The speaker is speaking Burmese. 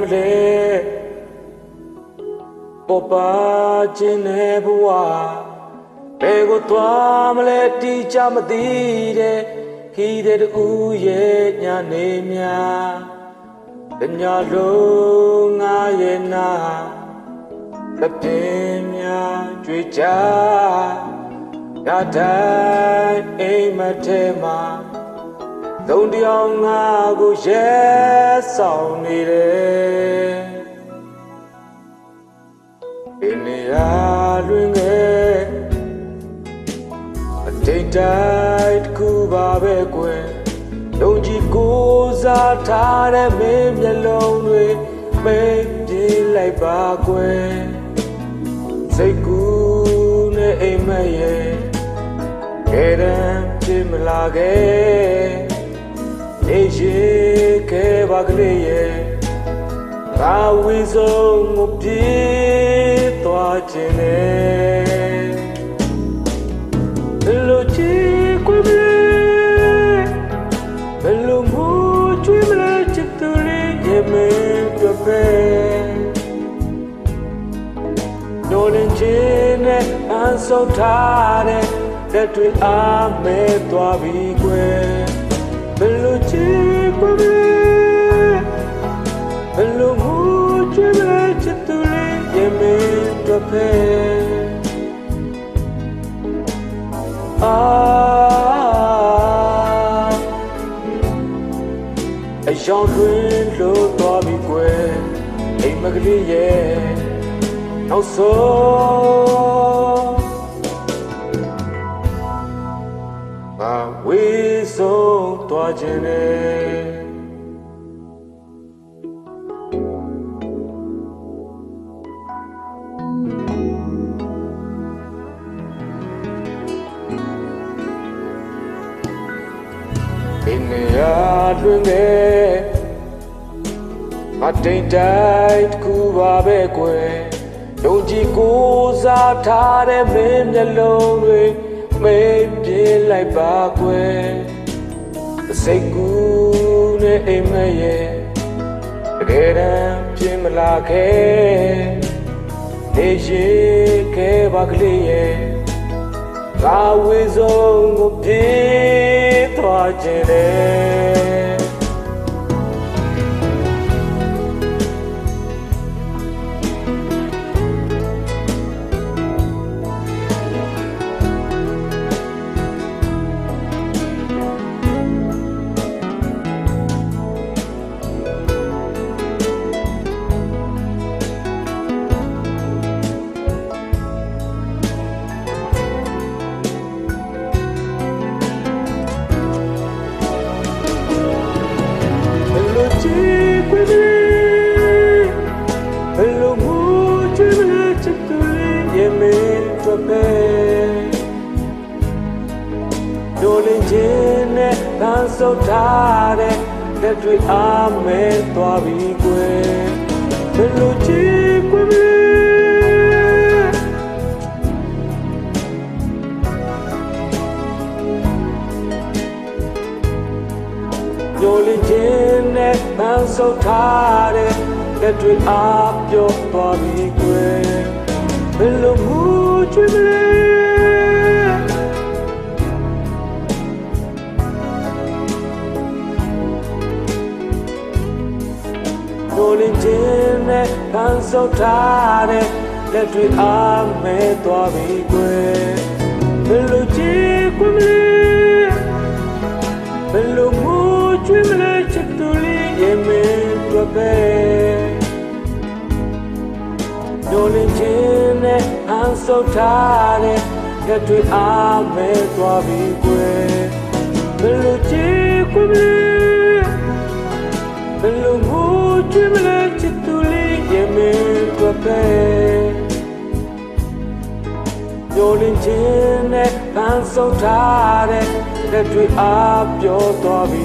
မလဲပေါ်ပါခြင်းနဲ့ဘဝဘယ်ကိုသွားမလဲတီးချမသိတဲ့ခီးတဲ့တူရဲ့ညာနေများတညာလုံးငါရဲ့နာတပြင်းများကြွေကြရတိုင်းအိမ်မထဲမှာသုံးတယောက်ငါကိုရဲဆောင်နေတယ်ဒီနေရာတွင်အတိတ်တိုင်းတစ်ခုပါပဲကွယ်ယုံကြည်ကိုးစားထားတဲ့မင်းမျက်လုံးတွေပိတ်ပြေးလိုက်ပါကွယ်စိတ်ကူးနဲ့အိမ်မက်ရဲ့ကဲတမ်းဖြစ်မလာခဲ့နေရှိခဲ့ပါကလေးရဲ့ငါဝီဆုံးကိုပြေးသွားခြင်းနဲ့ဘယ်လိုချစ်ခွေမလဲဘယ်လိုမို့ချွေးမလဲချစ်သူလေးရဲ့မင်းတို့ပဲနိုးလင်းခြင်းနဲ့အန်ဆုံးထားတဲ့လက်တွေအားမဲသွားပြီကွယ်ဘယ်လိုချစ်ခွေမလဲဘယ်လိုမို့ချွေးမလဲချစ်သူလေးရဲ့မင်းတို့ပဲအယောင်တွင်လို့သွားပြီကွယ်အိမ်မကလေးရဲ့နောက်ဆုံးငါဝေးဆုံးသွားခြင်းနဲ့ဒီနေရာတွင်မတိမ်တိုက်တစ်ခုပါပဲကွယ်ယုံကြည်ကိုးစားထားတဲ့မင်းမျက်လုံးတွေမေးပြေးလိုက်ပါကွယ်စိတ်ကူးနဲ့အိမ်မက်ရဲ့တကယ်တမ်းဖြစ်မလာခဲ့နေရှိခဲ့ပါကလေးရဲ့ငါဝေဆုံးကိုပြေးသွားခြင်းနဲ့ဘယ်လိုမို့ချွေးမလဲချစ်သူလေးရဲ့မင်းတို့ပဲနိုးလင်းခြင်းနဲ့တန်းဆုပ်ထားတဲ့လက်တွေအားမဲသွားပြီကွယ်ဘယ်လိုချစ်ခွေမလဲနိုးလင်းခြင်းနဲ့တန်းဆုပ်ထားတဲ့လက်တွေအားပြောသွားပြီကွယ်ဘယ်လိုမို့ချွေးမလဲနိုးလင်းခြင်းနဲ့တန်းဆုပ်ထားတဲ့လက်တွေအားမဲသွားပြီကွယ်ဘယ်လိုချစ်ခွေမလဲဘယ်လိုမို့ချွေးမလဲချစ်သူလေးရဲ့မင်းတို့ပဲနိုးလင်းခြင်းနဲ့အန်ဆုပ်ထားတဲ့လက်တွေအားမဲသွားပြီကွယ်ဘယ်လိုချစ်ခွေမလဲဘယ်လိုမို့ချွေးမလဲချစ်သူလေးရဲ့မင်းတို့ပဲနိုးလင်းခြင်းနဲ့အန်ဆုပ်ထားတဲ့လက်တွေအားပြောသွားပြီ